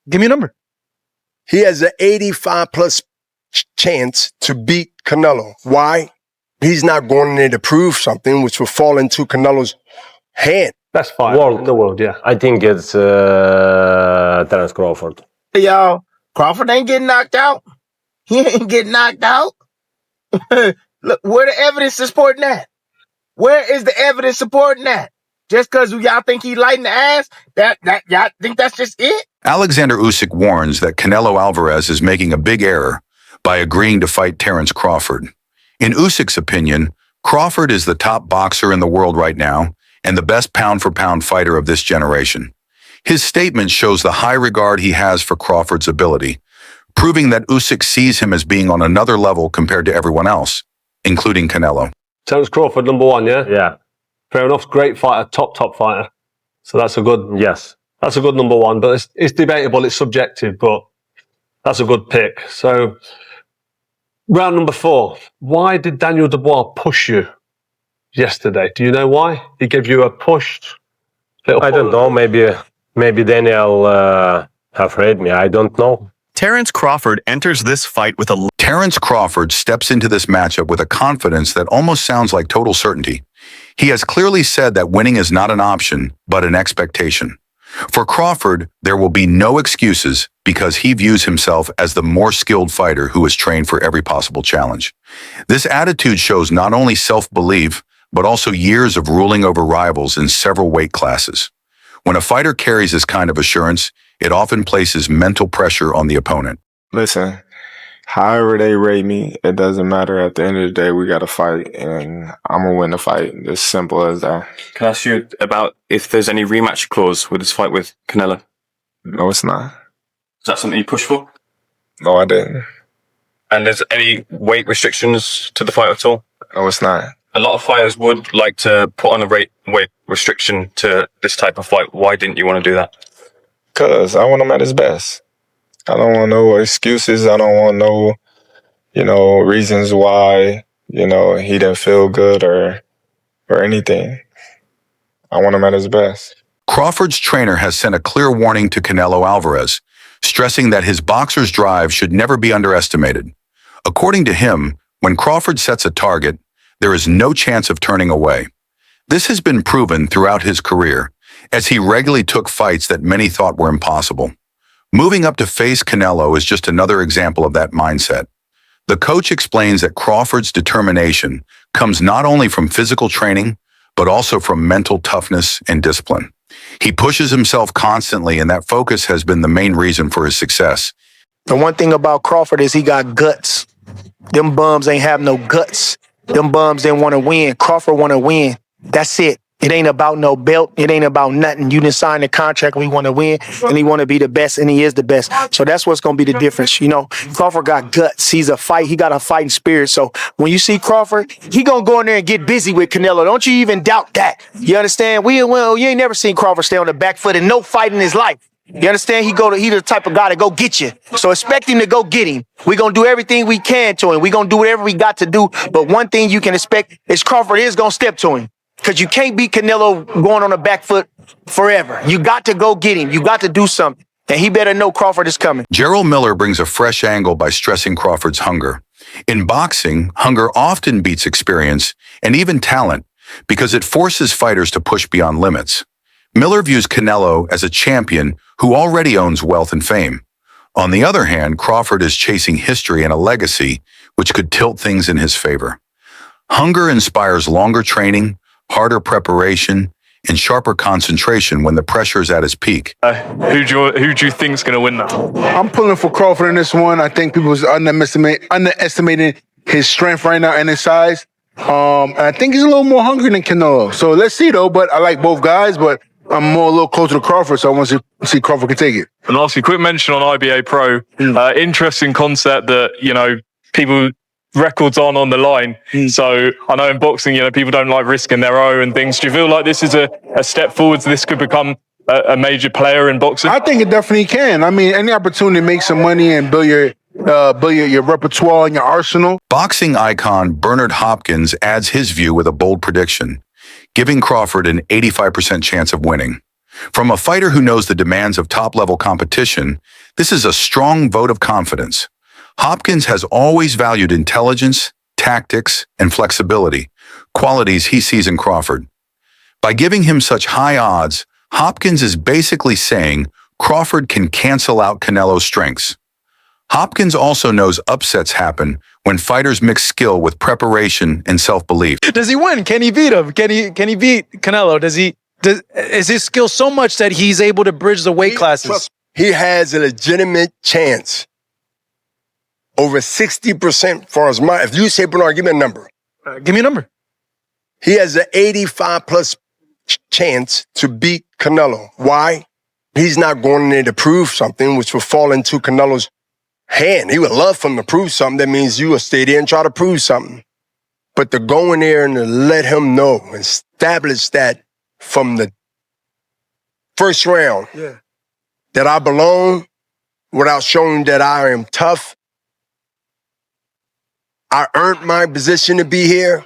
Give me a number. He has an 85+ chance to beat Canelo. Why? He's not going in there to prove something which will fall into Canelo's hand. Best fighter in the world, yeah. I think it's Terence Crawford. Hey, y'all, Crawford ain't getting knocked out. He ain't getting knocked out. Look, where the evidence supporting that? Where is the evidence supporting that? Just because y'all think he light in the ass, that y'all think that's just it? Oleksandr Usyk warns that Canelo Alvarez is making a big error by agreeing to fight Terence Crawford. In Usyk's opinion, Crawford is the top boxer in the world right now and the best pound-for-pound fighter of this generation. His statement shows the high regard he has for Crawford's ability, proving that Usyk sees him as being on another level compared to everyone else, including Canelo. Terence Crawford, number one, yeah? Yeah. Fair enough. Great fighter, top fighter. So that's a good... Yes. That's a good number one, but it's debatable, it's subjective, but that's a good pick. So, round number 4. Why did Daniel Dubois push you yesterday? Do you know why? He gave you a pushed little... I don't know. Maybe Daniel have heard me. I don't know. Terence Crawford enters this fight with a... Terence Crawford steps into this matchup with a confidence that almost sounds like total certainty. He has clearly said that winning is not an option, but an expectation. For Crawford, there will be no excuses because he views himself as the more skilled fighter who is trained for every possible challenge. This attitude shows not only self-belief, but also years of ruling over rivals in several weight classes. When a fighter carries this kind of assurance, it often places mental pressure on the opponent. Listen, however they rate me, it doesn't matter. At the end of the day, we got to fight, and I'm going to win the fight. It's simple as that. Can I ask you about if there's any rematch clause with this fight with Canelo? No, it's not. Is that something you push for? No, I didn't. And there's any weight restrictions to the fight at all? No, it's not. A lot of fighters would like to put on a weight restriction to this type of fight. Why didn't you want to do that? Because I want him at his best. I don't want no excuses. I don't want no, reasons why, he didn't feel good or anything. I want him at his best. Crawford's trainer has sent a clear warning to Canelo Alvarez, stressing that his boxer's drive should never be underestimated. According to him, when Crawford sets a target, there is no chance of turning away. This has been proven throughout his career, as he regularly took fights that many thought were impossible. Moving up to face Canelo is just another example of that mindset. The coach explains that Crawford's determination comes not only from physical training, but also from mental toughness and discipline. He pushes himself constantly, and that focus has been the main reason for his success. The one thing about Crawford is he got guts. Them bums ain't have no guts. Them bums didn't want to win. Crawford want to win. That's it. It ain't about no belt. It ain't about nothing. You didn't sign the contract. We want to win, and he want to be the best, and he is the best. So that's what's going to be the difference. Crawford got guts. He got a fighting spirit. So when you see Crawford, he going to go in there and get busy with Canelo. Don't you even doubt that. You understand? You ain't never seen Crawford stay on the back foot in no fight in his life. You understand? He the type of guy to go get you. So expect him to go get him. We're going to do everything we can to him. We're going to do whatever we got to do. But one thing you can expect is Crawford is going to step to him. Because you can't beat Canelo going on the back foot forever. You got to go get him. You got to do something. And he better know Crawford is coming. Gerald Miller brings a fresh angle by stressing Crawford's hunger. In boxing, hunger often beats experience and even talent because it forces fighters to push beyond limits. Miller views Canelo as a champion who already owns wealth and fame. On the other hand, Crawford is chasing history and a legacy which could tilt things in his favor. Hunger inspires longer training, harder preparation, and sharper concentration when the pressure is at its peak. Who do you think's going to win that? I'm pulling for Crawford in this one. I think people are underestimating his strength right now and his size. And I think he's a little more hungry than Canelo. So let's see, though. But I like both guys, but I'm a little closer to Crawford, so I want to see Crawford can take it. And lastly, quick mention on IBA Pro. Interesting concept that, people... records on the line. So I know in boxing, people don't like risking their own and things. Do you feel like this is a step forward? This could become a major player in boxing? I think it definitely can. I mean, any opportunity to make some money and build your repertoire and your arsenal. Boxing icon Bernard Hopkins adds his view with a bold prediction, giving Crawford an 85% chance of winning. From a fighter who knows the demands of top-level competition, this is a strong vote of confidence. Hopkins has always valued intelligence, tactics, and flexibility, qualities he sees in Crawford. By giving him such high odds, Hopkins is basically saying Crawford can cancel out Canelo's strengths. Hopkins also knows upsets happen when fighters mix skill with preparation and self-belief. Does he win? Can he beat him? Can he beat Canelo? Is his skill so much that he's able to bridge the weight classes? He has a legitimate chance. Over 60% for his mind. If you say, Bernard, give me a number. Give me a number. He has an 85+ chance to beat Canelo. Why? He's not going in there to prove something, which will fall into Canelo's hand. He would love for him to prove something. That means you will stay there and try to prove something. But to go in there and to let him know, establish that from the first round, that I belong without showing that I am tough. I earned my position to be here.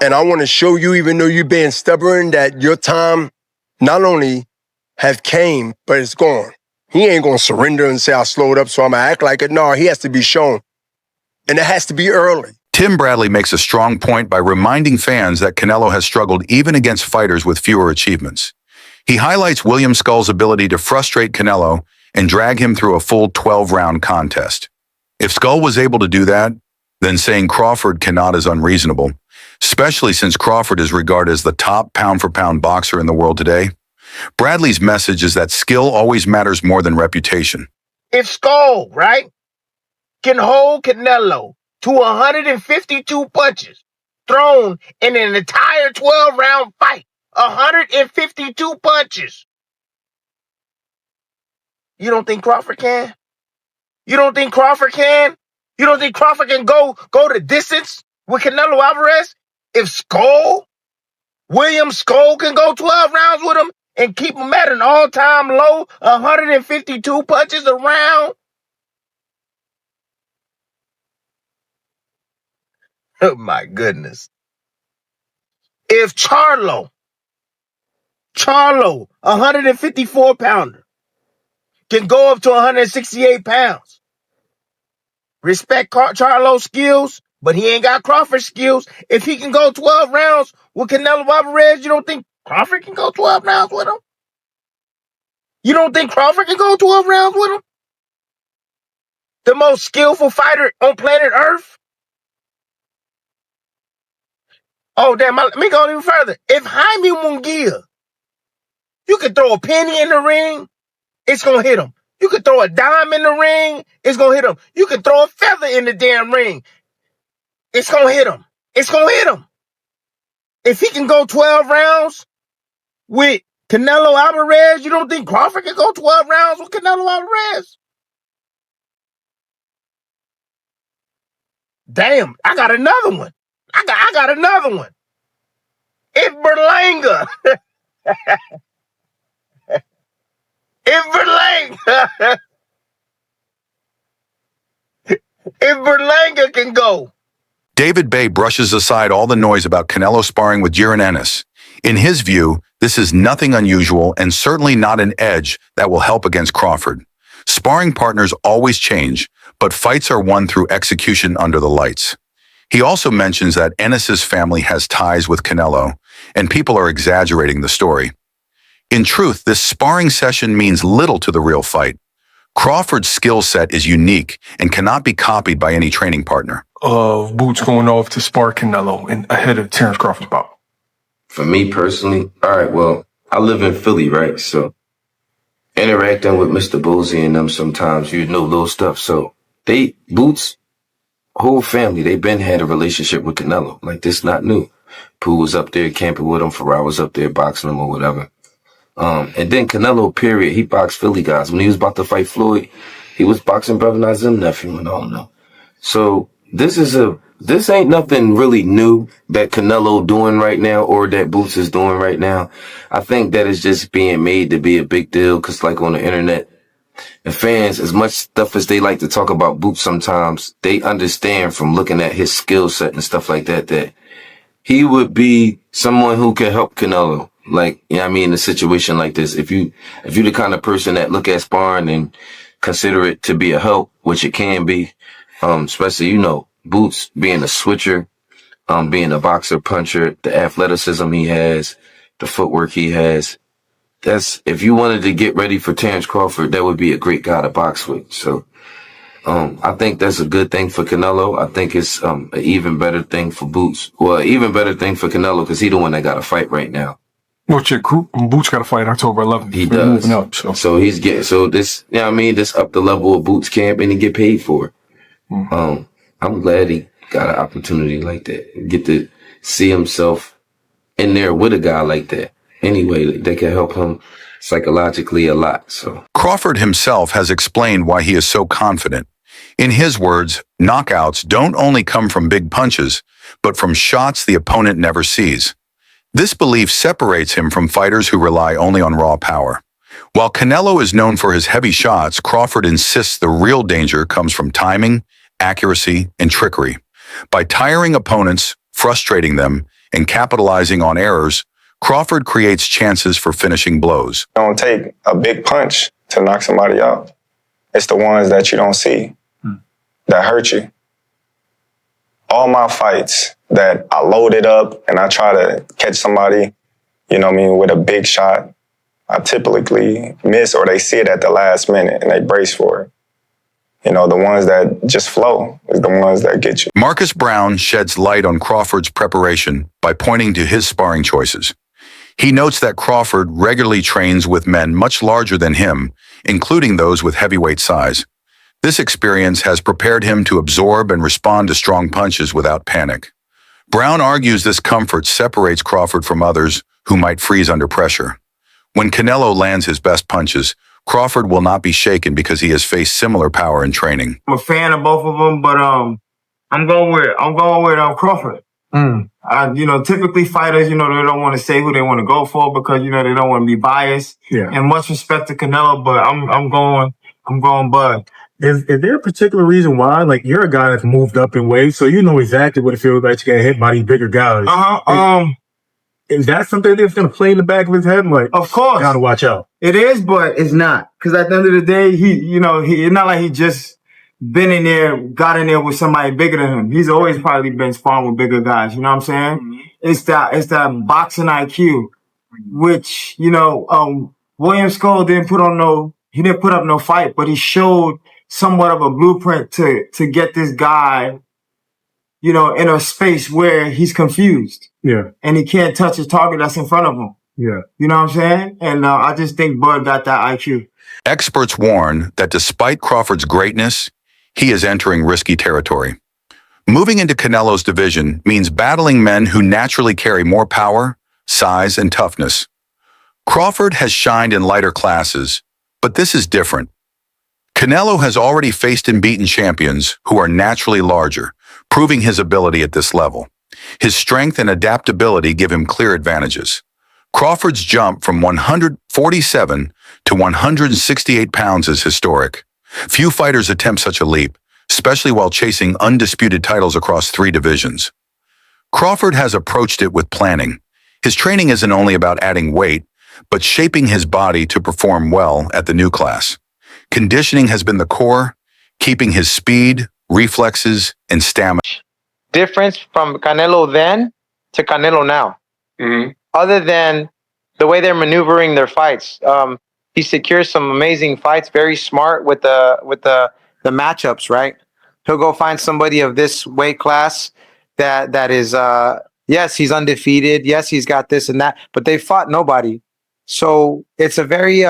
And I want to show you, even though you're being stubborn, that your time not only have came, but it's gone. He ain't going to surrender and say, I slowed up, so I'm going to act like it. No, he has to be shown. And it has to be early. Tim Bradley makes a strong point by reminding fans that Canelo has struggled even against fighters with fewer achievements. He highlights William Skull's ability to frustrate Canelo and drag him through a full 12-round contest. If Skull was able to do that, then saying Crawford cannot is unreasonable, especially since Crawford is regarded as the top pound-for-pound boxer in the world today. Bradley's message is that skill always matters more than reputation. If Skull, right, can hold Canelo to 152 punches thrown in an entire 12-round fight, 152 punches, you don't think Crawford can? You don't think Crawford can? You don't think Crawford can go the distance with Canelo Alvarez? If William Skull can go 12 rounds with him and keep him at an all-time low, 152 punches a round? Oh, my goodness. If Charlo, 154-pounder, can go up to 168 pounds, respect Charlo's skills, but he ain't got Crawford's skills. If he can go 12 rounds with Canelo Alvarez, you don't think Crawford can go 12 rounds with him? You don't think Crawford can go 12 rounds with him? The most skillful fighter on planet Earth? Oh, damn, let me go even further. If Jaime Munguia, you could throw a penny in the ring, it's going to hit him. You could throw a dime in the ring, it's going to hit him. You could throw a feather in the damn ring, it's going to hit him. It's going to hit him. If he can go 12 rounds with Canelo Alvarez, you don't think Crawford can go 12 rounds with Canelo Alvarez? Damn, I got another one. I got another one. If Berlanga, if Berlanga can go. David Bay brushes aside all the noise about Canelo sparring with Jiren Ennis. In his view, this is nothing unusual and certainly not an edge that will help against Crawford. Sparring partners always change, but fights are won through execution under the lights. He also mentions that Ennis's family has ties with Canelo, and people are exaggerating the story. In truth, this sparring session means little to the real fight. Crawford's skill set is unique and cannot be copied by any training partner. Of Boots going off to spar Canelo ahead of Terence Crawford's bout? For me personally, all right, well, I live in Philly, right? So interacting with Mr. Boozy and them sometimes, you know, little stuff. So Boots, whole family, they been had a relationship with Canelo. Like, this not new. Pooh was up there camping with him. Farrar was up there boxing him or whatever. And then Canelo, period, he boxed Philly guys. When he was about to fight Floyd, he was boxing Brother Nazim nephew and all that. So this ain't nothing really new that Canelo doing right now or that Boots is doing right now. I think that is just being made to be a big deal because, like, on the internet, the fans, as much stuff as they like to talk about Boots sometimes, they understand from looking at his skill set and stuff like that, that he would be someone who can help Canelo. Like, you know what I mean, in a situation like this, if you're the kind of person that look at sparring and consider it to be a help, which it can be, especially, you know, Boots being a switcher, being a boxer puncher, the athleticism he has, the footwork he has. If you wanted to get ready for Terence Crawford, that would be a great guy to box with. So, I think that's a good thing for Canelo. I think it's, an even better thing for Boots. Well, even better thing for Canelo because he's the one that got to fight right now. Well, Boots got to fight October 11th. He We're does. moving up, So he's getting, so this, you know what I mean? This up the level of Boots camp and he get paid for it. I'm glad he got an opportunity like that. Get to see himself in there with a guy like that. Anyway, they can help him psychologically a lot. So Crawford himself has explained why he is so confident. In his words, knockouts don't only come from big punches, but from shots the opponent never sees. This belief separates him from fighters who rely only on raw power. While Canelo is known for his heavy shots, Crawford insists the real danger comes from timing, accuracy, and trickery. By tiring opponents, frustrating them, and capitalizing on errors, Crawford creates chances for finishing blows. It don't take a big punch to knock somebody out. It's the ones that you don't see that hurt you. All my fights that I loaded up and I try to catch somebody, you know what I mean, with a big shot, I typically miss or they see it at the last minute and they brace for it. You know, the ones that just flow is the ones that get you. Marcus Brown sheds light on Crawford's preparation by pointing to his sparring choices. He notes that Crawford regularly trains with men much larger than him, including those with heavyweight size. This experience has prepared him to absorb and respond to strong punches without panic. Brown argues this comfort separates Crawford from others who might freeze under pressure. When Canelo lands his best punches, Crawford will not be shaken because he has faced similar power in training. I'm a fan of both of them, but I'm going with Crawford. You know, typically fighters, you know, they don't want to say who they want to go for because you know they don't want to be biased. Yeah. And much respect to Canelo, but I'm going Bud. Is there a particular reason why? Like, you're a guy that's moved up in weight, so you know exactly what it feels like to get hit by these bigger guys. Is that something that's going to play in the back of his head? Like, of course, gotta watch out. It is, but it's not. Because at the end of the day, it's not like he just got in there with somebody bigger than him. He's always probably been sparring with bigger guys. You know what I'm saying? Mm-hmm. It's that boxing IQ, which, you know, William Skull didn't put up no fight, but he showed somewhat of a blueprint to get this guy, you know, in a space where he's confused. Yeah. And he can't touch his target that's in front of him. Yeah. You know what I'm saying? And I just think Bud got that IQ. Experts warn that despite Crawford's greatness, he is entering risky territory. Moving into Canelo's division means battling men who naturally carry more power, size, and toughness. Crawford has shined in lighter classes, but this is different. Canelo has already faced and beaten champions who are naturally larger, proving his ability at this level. His strength and adaptability give him clear advantages. Crawford's jump from 147 to 168 pounds is historic. Few fighters attempt such a leap, especially while chasing undisputed titles across 3 divisions. Crawford has approached it with planning. His training isn't only about adding weight, but shaping his body to perform well at the new class. Conditioning has been the core, keeping his speed, reflexes, and stamina. Difference from Canelo then to Canelo now. Mm-hmm. Other than the way they're maneuvering their fights, he secures some amazing fights. Very smart with the matchups. Right, he'll go find somebody of this weight class that is yes, he's undefeated. Yes, he's got this and that, but they fought nobody. So it's a very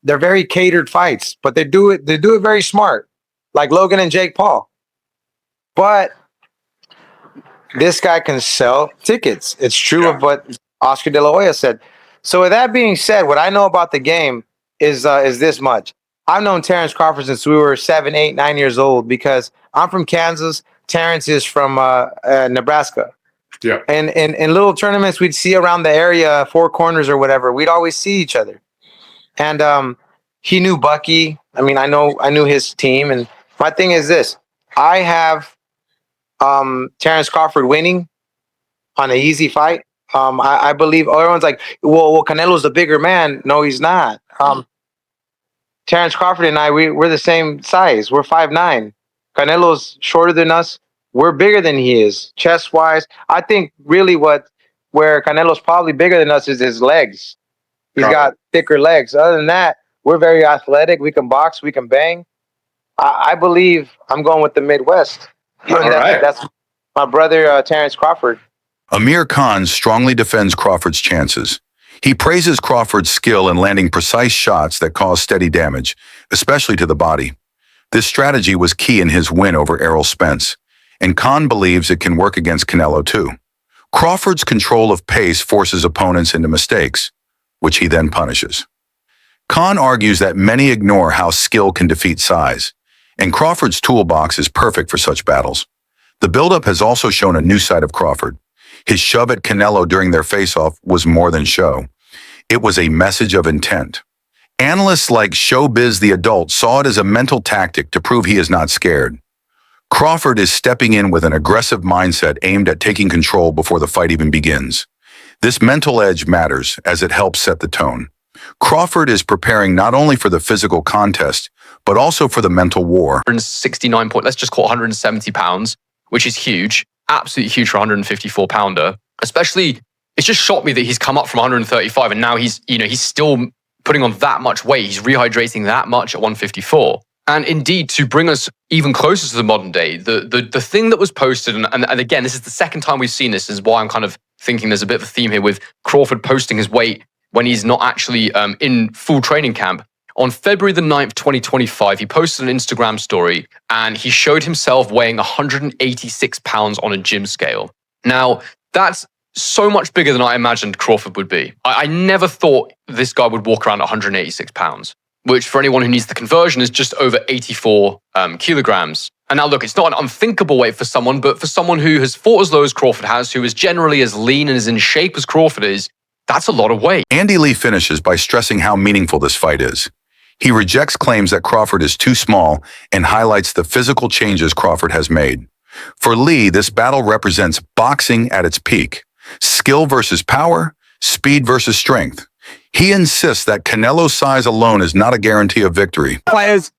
they're very catered fights, but they do it very smart, like Logan and Jake Paul. But this guy can sell tickets. It's true of what Oscar De La Hoya said. So with that being said, what I know about the game is this much. I've known Terence Crawford since we were 7, 8, 9 years old because I'm from Kansas. Terence is from Nebraska. Yeah. And in little tournaments we'd see around the area, 4 corners or whatever, we'd always see each other. And he knew Bucky. I mean, I knew his team. And my thing is this. I have Terence Crawford winning on an easy fight. I believe everyone's like, well, Canelo's the bigger man. No, he's not. Terence Crawford and I, we're the same size. We're 5'9". Canelo's shorter than us. We're bigger than he is, chest wise. I think really where Canelo's probably bigger than us is his legs. He's got thicker legs. Other than that, we're very athletic. We can box. We can bang. I believe I'm going with the Midwest. That's my brother, Terence Crawford. Amir Khan strongly defends Crawford's chances. He praises Crawford's skill in landing precise shots that cause steady damage, especially to the body. This strategy was key in his win over Errol Spence, and Khan believes it can work against Canelo too. Crawford's control of pace forces opponents into mistakes, which he then punishes. Khan argues that many ignore how skill can defeat size, and Crawford's toolbox is perfect for such battles. The buildup has also shown a new side of Crawford. His shove at Canelo during their face-off was more than show. It was a message of intent. Analysts like Showbiz the Adult saw it as a mental tactic to prove he is not scared. Crawford is stepping in with an aggressive mindset aimed at taking control before the fight even begins. This mental edge matters as it helps set the tone. Crawford is preparing not only for the physical contest, but also for the mental war. 169 point, let's just call it 170 pounds, which is huge. Absolutely huge for a 154 pounder. Especially, it's just shocked me that he's come up from 135 and now he's still putting on that much weight. He's rehydrating that much at 154. And indeed, to bring us even closer to the modern day, the thing that was posted, and again, this is the second time we've seen this, is why I'm kind of thinking there's a bit of a theme here with Crawford posting his weight when he's not actually in full training camp. On February the 9th, 2025, he posted an Instagram story and he showed himself weighing 186 pounds on a gym scale. Now, that's so much bigger than I imagined Crawford would be. I never thought this guy would walk around at 186 pounds, which for anyone who needs the conversion is just over 84 kilograms. And now look, it's not an unthinkable weight for someone, but for someone who has fought as low as Crawford has, who is generally as lean and as in shape as Crawford is, that's a lot of weight. Andy Lee finishes by stressing how meaningful this fight is. He rejects claims that Crawford is too small and highlights the physical changes Crawford has made. For Lee, this battle represents boxing at its peak. Skill versus power, speed versus strength. He insists that Canelo's size alone is not a guarantee of victory. Fighters,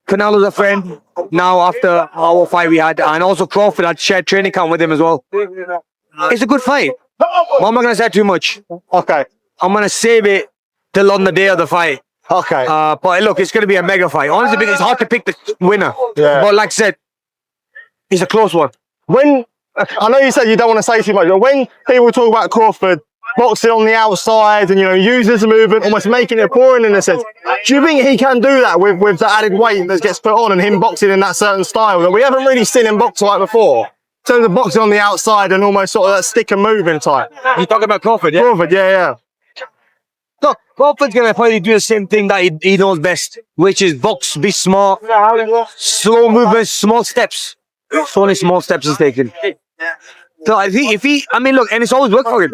Canelo's a friend now after our fight we had, and also Crawford had shared training camp with him as well. It's a good fight. Well, I'm not going to say too much. Okay. I'm going to save it till on the day of the fight. Okay. But look, it's going to be a mega fight. Honestly, it's hard to pick the winner. Yeah. But like I said, it's a close one. I know you said you don't want to say too much, but when people talk about Crawford boxing on the outside and, uses the movement, almost making it boring in a sense, do you think he can do that with the added weight that gets put on and him boxing in that certain style that we haven't really seen him box like before? In terms of boxing on the outside and almost sort of that stick and moving type. You're talking about Crawford, yeah? Crawford, yeah. Look, Crawford's going to probably do the same thing that he knows best, which is box, be smart, slow movements, small steps. So only small steps he's taking. So if he, look, and it's always worked for him.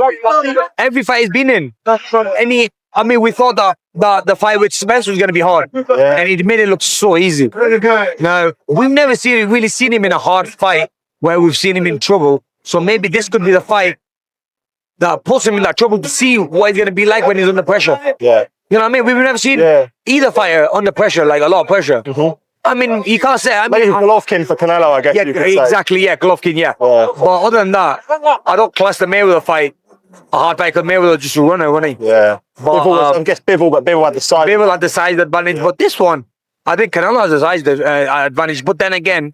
Every fight he's been in. We thought that the fight with Spence was going to be hard. Yeah. And he made it look so easy. Now, we've never really seen him in a hard fight where we've seen him in trouble. So maybe this could be the fight that puts him in that trouble to see what he's going to be like when he's under pressure. Yeah. You know what I mean? We've never seen either fighter under pressure, like a lot of pressure. Mm-hmm. You can't say. Maybe Golovkin for Canelo, I guess. Yeah, you could say. exactly. Yeah, Golovkin. Yeah. But other than that, I don't class the Mayweather fight a hard fight because Mayweather just a runner, wasn't he? Yeah. But, I guess Bivol had the size. Bivol had the size advantage, but this one, I think Canelo has the size advantage. But then again,